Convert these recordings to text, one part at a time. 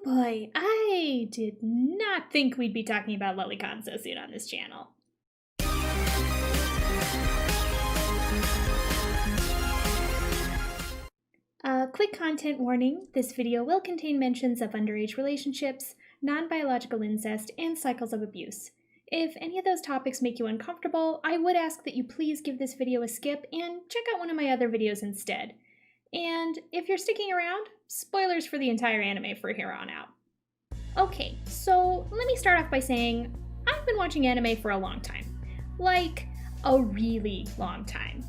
boy, I did not think we'd be talking about lolicon so soon on this channel. Quick content warning, this video will contain mentions of underage relationships, non-biological incest, and cycles of abuse. If any of those topics make you uncomfortable, I would ask that you please give this video a skip and check out one of my other videos instead. And if you're sticking around, spoilers for the entire anime for here on out. Okay, so let me start off by saying I've been watching anime for a long time. Like, a really long time.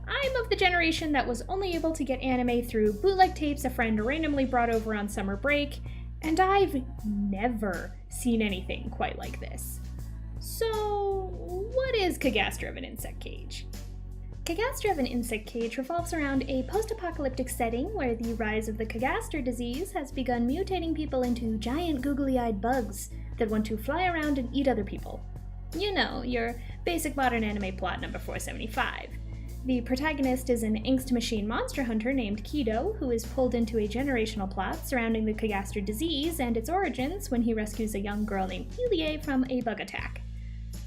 I'm of the generation that was only able to get anime through bootleg tapes a friend randomly brought over on summer break, and I've never seen anything quite like this. So, what is Cagaster of an Insect Cage? Cagaster of an Insect Cage revolves around a post-apocalyptic setting where the rise of the Cagaster disease has begun mutating people into giant googly-eyed bugs that want to fly around and eat other people. You know, your basic modern anime plot number 475. The protagonist is an angst machine monster hunter named Kido, who is pulled into a generational plot surrounding the Cagaster disease and its origins when he rescues a young girl named Ilie from a bug attack.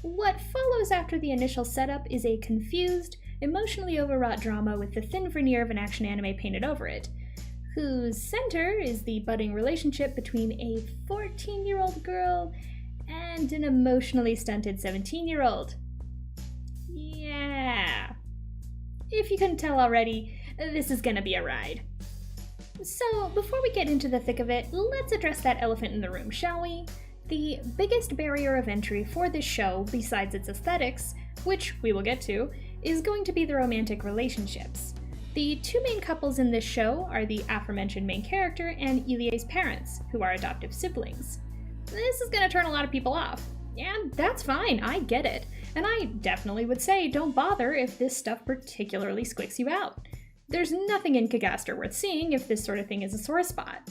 What follows after the initial setup is a confused, emotionally overwrought drama with the thin veneer of an action anime painted over it, whose center is the budding relationship between a 14-year-old girl and an emotionally stunted 17-year-old. Yeah. If you couldn't tell already, this is gonna be a ride. So, before we get into the thick of it, let's address that elephant in the room, shall we? The biggest barrier of entry for this show, besides its aesthetics, which we will get to, is going to be the romantic relationships. The two main couples in this show are the aforementioned main character and Ilie's parents, who are adoptive siblings. This is gonna turn a lot of people off. And that's fine, I get it. And I definitely would say don't bother if this stuff particularly squicks you out. There's nothing in Cagaster worth seeing if this sort of thing is a sore spot.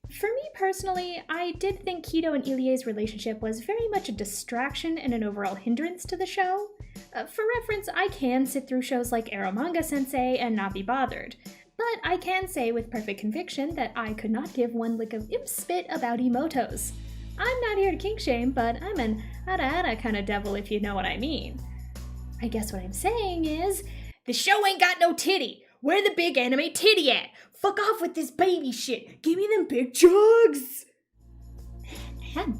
For me personally, I did think Kido and Ilie's relationship was very much a distraction and an overall hindrance to the show. For reference, I can sit through shows like Eromanga Sensei and not be bothered. But I can say with perfect conviction that I could not give one lick of imp spit about emotos. I'm not here to kink shame, but I'm an ara-ara kind of devil if you know what I mean. I guess what I'm saying is, the show ain't got no titty. Where the big anime titty at? Fuck off with this baby shit. Give me them big jugs. Man.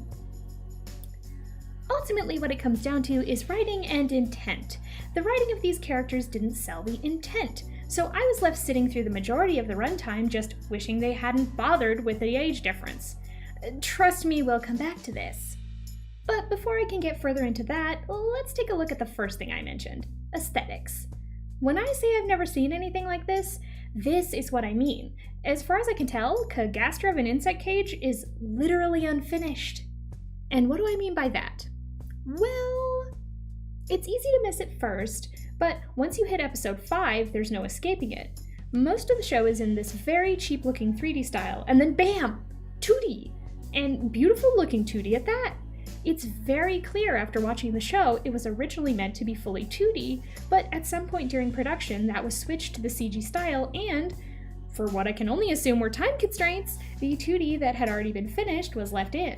Ultimately, what it comes down to is writing and intent. The writing of these characters didn't sell the intent, so I was left sitting through the majority of the runtime just wishing they hadn't bothered with the age difference. Trust me, we'll come back to this. But before I can get further into that, let's take a look at the first thing I mentioned, aesthetics. When I say I've never seen anything like this is what I mean. As far as I can tell, Cagaster of an Insect Cage is literally unfinished. And what do I mean by that? Well, it's easy to miss at first, but once you hit episode 5, there's no escaping it. Most of the show is in this very cheap-looking 3D style, and then bam! 2D! And beautiful looking 2D at that. It's very clear after watching the show it was originally meant to be fully 2D, but at some point during production that was switched to the CG style and, for what I can only assume were time constraints, the 2D that had already been finished was left in.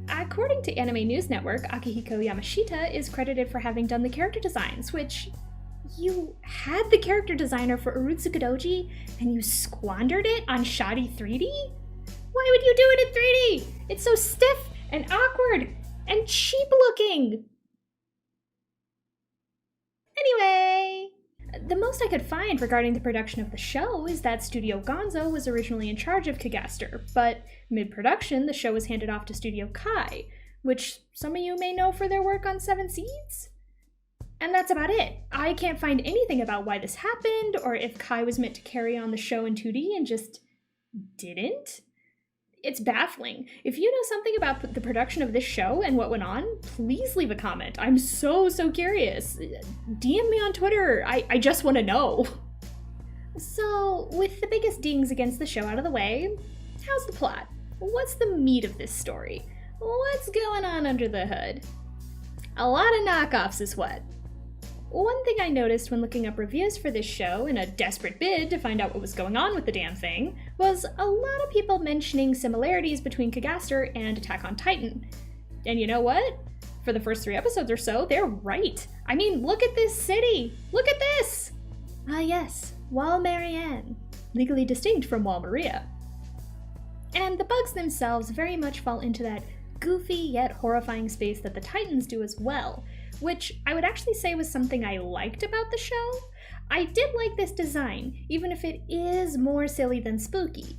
According to Anime News Network, Akihiko Yamashita is credited for having done the character designs, which... You had the character designer for Urutsukidoji and you squandered it on shoddy 3D? Why would you do it in 3D? It's so stiff and awkward and cheap looking. Anyway, the most I could find regarding the production of the show is that Studio Gonzo was originally in charge of Cagaster, but mid-production the show was handed off to Studio Kai, which some of you may know for their work on Seven Seeds. And that's about it. I can't find anything about why this happened, or if Kai was meant to carry on the show in 2D and just didn't. It's baffling. If you know something about the production of this show and what went on, please leave a comment. I'm so curious. DM me on Twitter. I just want to know. So, with the biggest dings against the show out of the way, how's the plot? What's the meat of this story? What's going on under the hood? A lot of knockoffs is what. One thing I noticed when looking up reviews for this show in a desperate bid to find out what was going on with the damn thing was a lot of people mentioning similarities between Cagaster and Attack on Titan. And you know what? For the first 3 episodes or so, they're right. I mean, look at this city! Look at this! Ah yes, Wall Marianne, legally distinct from Wall Maria. And the bugs themselves very much fall into that goofy yet horrifying space that the Titans do as well, which I would actually say was something I liked about the show. I did like this design, even if it is more silly than spooky.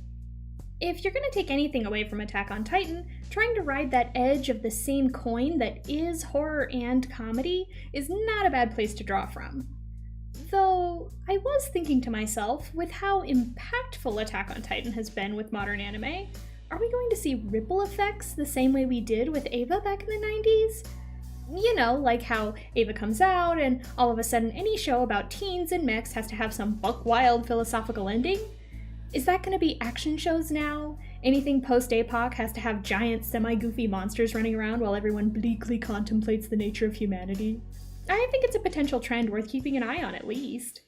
If you're going to take anything away from Attack on Titan, trying to ride that edge of the same coin that is horror and comedy is not a bad place to draw from. Though, I was thinking to myself, with how impactful Attack on Titan has been with modern anime, are we going to see ripple effects the same way we did with Eva back in the 90s? You know, like how Eva comes out and all of a sudden any show about teens and mechs has to have some buck wild philosophical ending? Is that going to be action shows now? Anything post-APOC has to have giant semi-goofy monsters running around while everyone bleakly contemplates the nature of humanity? I think it's a potential trend worth keeping an eye on at least.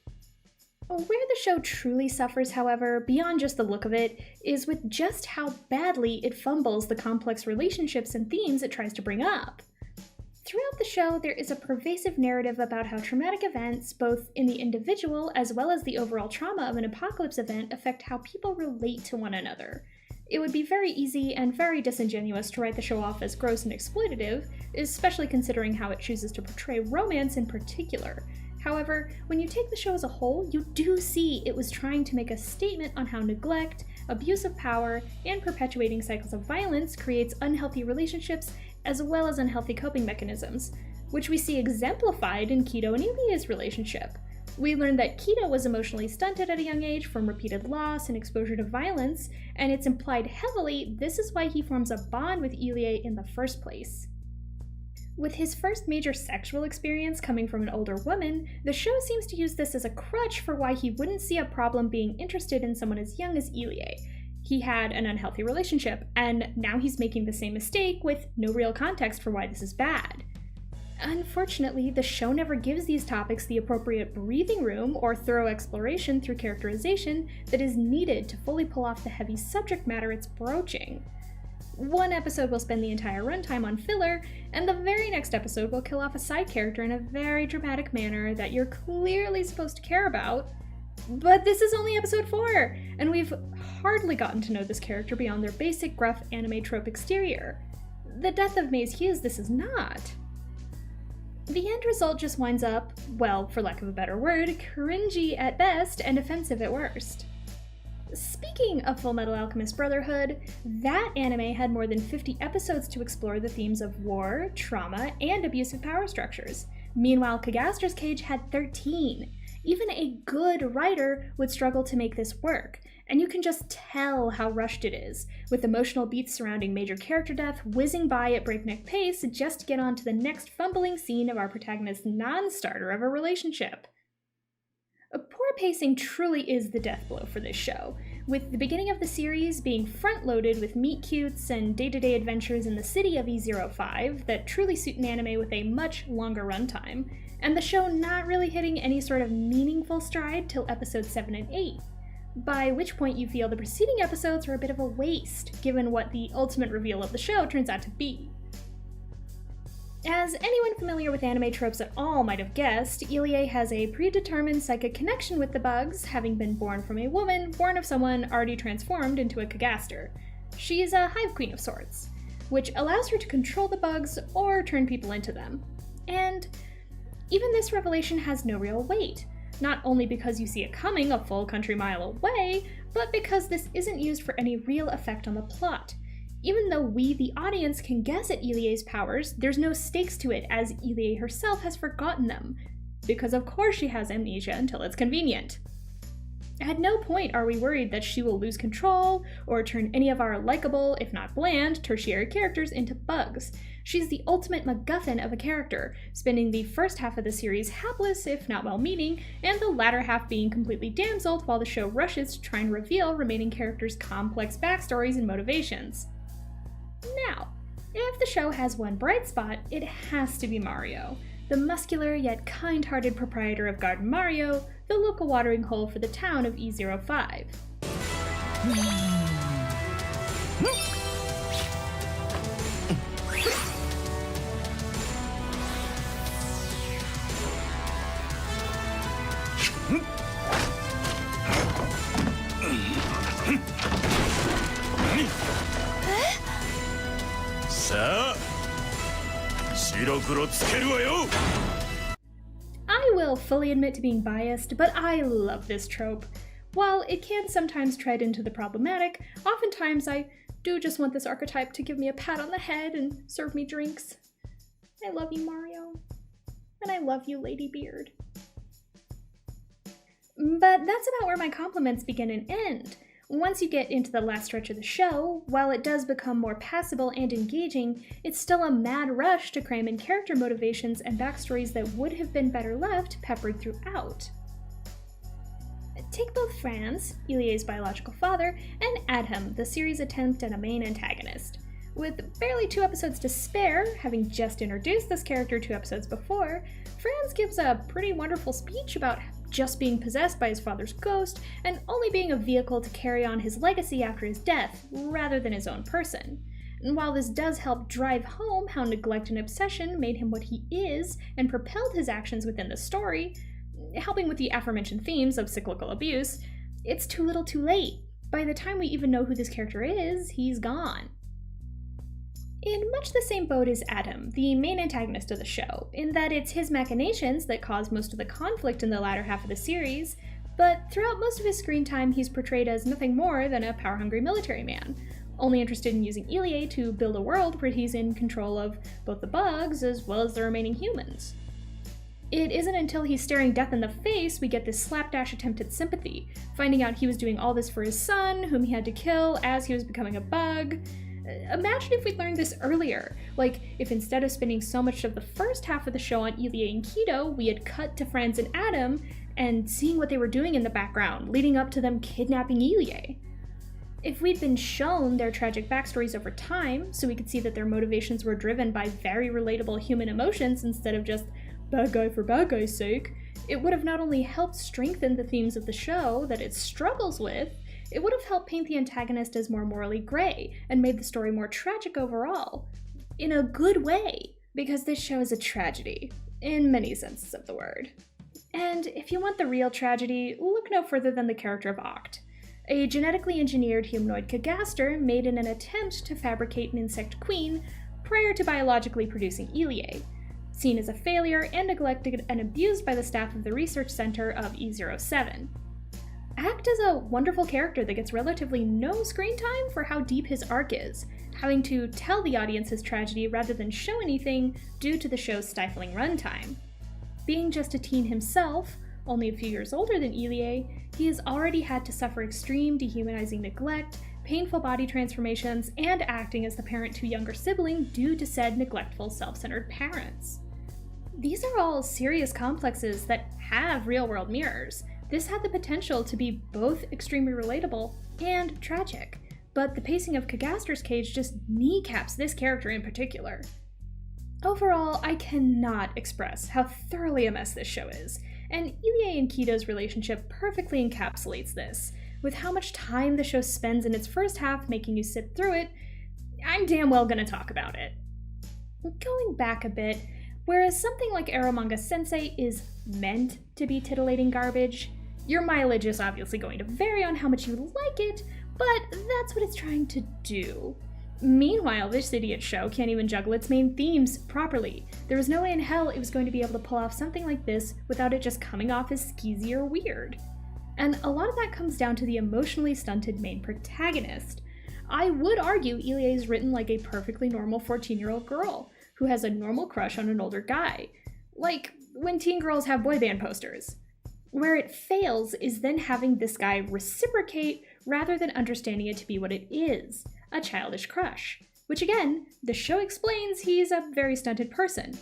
Where the show truly suffers, however, beyond just the look of it, is with just how badly it fumbles the complex relationships and themes it tries to bring up. Throughout the show, there is a pervasive narrative about how traumatic events, both in the individual as well as the overall trauma of an apocalypse event, affect how people relate to one another. It would be very easy and very disingenuous to write the show off as gross and exploitative, especially considering how it chooses to portray romance in particular. However, when you take the show as a whole, you do see it was trying to make a statement on how neglect, abuse of power, and perpetuating cycles of violence creates unhealthy relationships as well as unhealthy coping mechanisms, which we see exemplified in Kido and Ilia's relationship. We learned that Kido was emotionally stunted at a young age from repeated loss and exposure to violence, and it's implied heavily this is why he forms a bond with Ilie in the first place. With his first major sexual experience coming from an older woman, the show seems to use this as a crutch for why he wouldn't see a problem being interested in someone as young as Ilie. He had an unhealthy relationship, and now he's making the same mistake with no real context for why this is bad. Unfortunately, the show never gives these topics the appropriate breathing room or thorough exploration through characterization that is needed to fully pull off the heavy subject matter it's broaching. One episode will spend the entire runtime on filler, and the very next episode will kill off a side character in a very dramatic manner that you're clearly supposed to care about. But this is only episode 4, and we've hardly gotten to know this character beyond their basic gruff anime trope exterior. The death of Maze Hughes this is not. The end result just winds up, well, for lack of a better word, cringy at best and offensive at worst. Speaking of Fullmetal Alchemist Brotherhood, that anime had more than 50 episodes to explore the themes of war, trauma, and abusive power structures. Meanwhile, Cagaster's Cage had 13. Even a good writer would struggle to make this work, and you can just tell how rushed it is, with emotional beats surrounding major character death whizzing by at breakneck pace just to get on to the next fumbling scene of our protagonist's non-starter of a relationship. Poor pacing truly is the death blow for this show, with the beginning of the series being front-loaded with meet-cutes and day-to-day adventures in the city of E05 that truly suit an anime with a much longer runtime, and the show not really hitting any sort of meaningful stride till episodes 7 and 8, by which point you feel the preceding episodes are a bit of a waste, given what the ultimate reveal of the show turns out to be. As anyone familiar with anime tropes at all might have guessed, Ilie has a predetermined psychic connection with the bugs, having been born from a woman born of someone already transformed into a Cagaster. She is a hive queen of sorts, which allows her to control the bugs or turn people into them. And even this revelation has no real weight, not only because you see it coming a full country mile away, but because this isn't used for any real effect on the plot. Even though we, the audience, can guess at Ilie's powers, there's no stakes to it, as Ilie herself has forgotten them, because of course she has amnesia until it's convenient. At no point are we worried that she will lose control, or turn any of our likable, if not bland, tertiary characters into bugs. She's the ultimate MacGuffin of a character, spending the first half of the series hapless, if not well-meaning, and the latter half being completely damseled while the show rushes to try and reveal remaining characters' complex backstories and motivations. Now, if the show has one bright spot, it has to be Mario, the muscular yet kind-hearted proprietor of Garden Mario, the local watering hole for the town of E05. I will fully admit to being biased, but I love this trope. While it can sometimes tread into the problematic, oftentimes I do just want this archetype to give me a pat on the head and serve me drinks. I love you, Mario. And I love you, Ladybeard. But that's about where my compliments begin and end. Once you get into the last stretch of the show, while it does become more passable and engaging, it's still a mad rush to cram in character motivations and backstories that would have been better left peppered throughout. Take both Franz, Ilie's biological father, and Adam, the series' attempt at a main antagonist. With barely 2 episodes to spare, having just introduced this character 2 episodes before, Franz gives a pretty wonderful speech about just being possessed by his father's ghost and only being a vehicle to carry on his legacy after his death, rather than his own person. And while this does help drive home how neglect and obsession made him what he is and propelled his actions within the story, helping with the aforementioned themes of cyclical abuse, it's too little too late. By the time we even know who this character is, he's gone. In much the same boat is Adam, the main antagonist of the show, in that it's his machinations that cause most of the conflict in the latter half of the series, but throughout most of his screen time he's portrayed as nothing more than a power-hungry military man, only interested in using Ilie to build a world where he's in control of both the bugs as well as the remaining humans. It isn't until he's staring death in the face we get this slapdash attempt at sympathy, finding out he was doing all this for his son, whom he had to kill as he was becoming a bug. Imagine if we'd learned this earlier, like if instead of spending so much of the first half of the show on Ilie and Kido, we had cut to Franz and Adam and seeing what they were doing in the background, leading up to them kidnapping Ilie. If we'd been shown their tragic backstories over time, so we could see that their motivations were driven by very relatable human emotions instead of just bad guy for bad guy's sake, it would have not only helped strengthen the themes of the show that it struggles with, it would have helped paint the antagonist as more morally gray and made the story more tragic overall. In a good way, because this show is a tragedy, in many senses of the word. And if you want the real tragedy, look no further than the character of Oct, a genetically engineered humanoid Cagaster made in an attempt to fabricate an insect queen prior to biologically producing Ilie, seen as a failure and neglected and abused by the staff of the research center of E07. Act is a wonderful character that gets relatively no screen time for how deep his arc is, having to tell the audience his tragedy rather than show anything due to the show's stifling runtime. Being just a teen himself, only a few years older than Ilie, he has already had to suffer extreme dehumanizing neglect, painful body transformations, and acting as the parent to younger sibling due to said neglectful, self-centered parents. These are all serious complexes that have real-world mirrors. This had the potential to be both extremely relatable and tragic, but the pacing of Cagaster's Cage just kneecaps this character in particular. Overall, I cannot express how thoroughly a mess this show is, and Ilie and Kido's relationship perfectly encapsulates this. With how much time the show spends in its first half making you sit through it, I'm damn well gonna talk about it. Going back a bit, whereas something like Eromanga Sensei is meant to be titillating garbage, your mileage is obviously going to vary on how much you like it, but that's what it's trying to do. Meanwhile, this idiot show can't even juggle its main themes properly. There was no way in hell it was going to be able to pull off something like this without it just coming off as skeezy or weird. And a lot of that comes down to the emotionally stunted main protagonist. I would argue Ilie is written like a perfectly normal 14-year-old girl who has a normal crush on an older guy. Like when teen girls have boy band posters. Where it fails is then having this guy reciprocate rather than understanding it to be what it is, a childish crush. Which again, the show explains he's a very stunted person.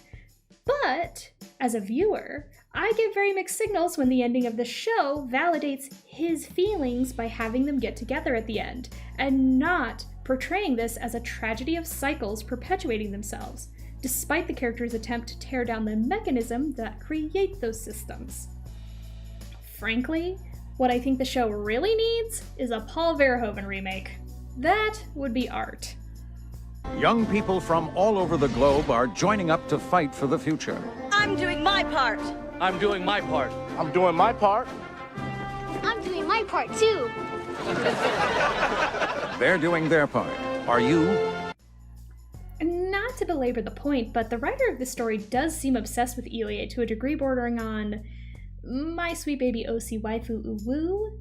But, as a viewer, I get very mixed signals when the ending of the show validates his feelings by having them get together at the end, and not portraying this as a tragedy of cycles perpetuating themselves, despite the character's attempt to tear down the mechanism that create those systems. Frankly, What I think the show really needs is a Paul Verhoeven remake. That would be art. Young people from all over the globe are joining up to fight for the future. I'm doing my part. I'm doing my part. I'm doing my part. I'm doing my part too. They're doing their part. Are you? Not to belabor the point, but the writer of this story does seem obsessed with Ilie to a degree bordering on my sweet baby OC waifu uwu.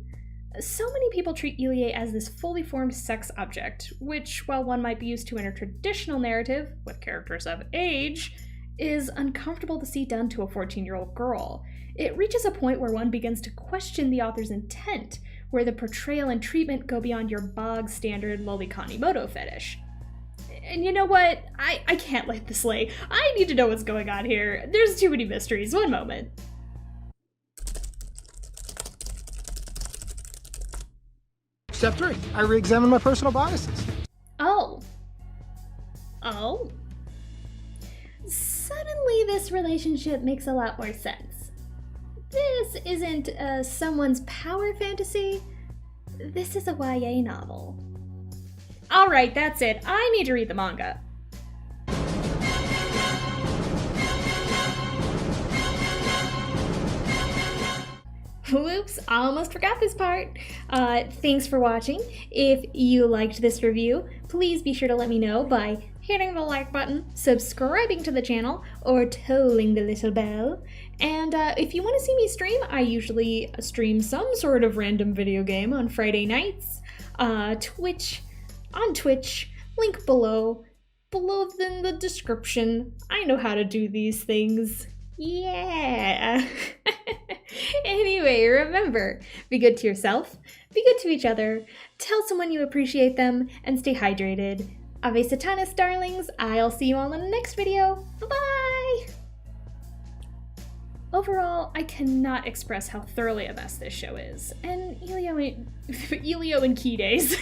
So many people treat Ilie as this fully formed sex object, which, while one might be used to in a traditional narrative, with characters of age, is uncomfortable to see done to a 14-year-old girl. It reaches a point where one begins to question the author's intent, where the portrayal and treatment go beyond your bog standard Lolicani-moto fetish. And you know what? I can't let this lay. I need to know what's going on here. There's too many mysteries. One moment. Step 3, I re-examine my personal biases. Oh. Suddenly this relationship makes a lot more sense. This isn't someone's power fantasy. This is a YA novel. Alright, that's it. I need to read the manga. Whoops, I almost forgot this part. Thanks for watching. If you liked this review, please be sure to let me know by hitting the like button, subscribing to the channel, or tolling the little bell. And if you want to see me stream, I usually stream some sort of random video game on Friday nights. On Twitch, link below in the description. I know how to do these things. Yeah. Anyway, remember, be good to yourself, be good to each other, tell someone you appreciate them, and stay hydrated. Ave Satanas, darlings. I'll see you all in the next video. Bye-bye! Overall, I cannot express how thoroughly a mess this show is. And Elio and Key Days.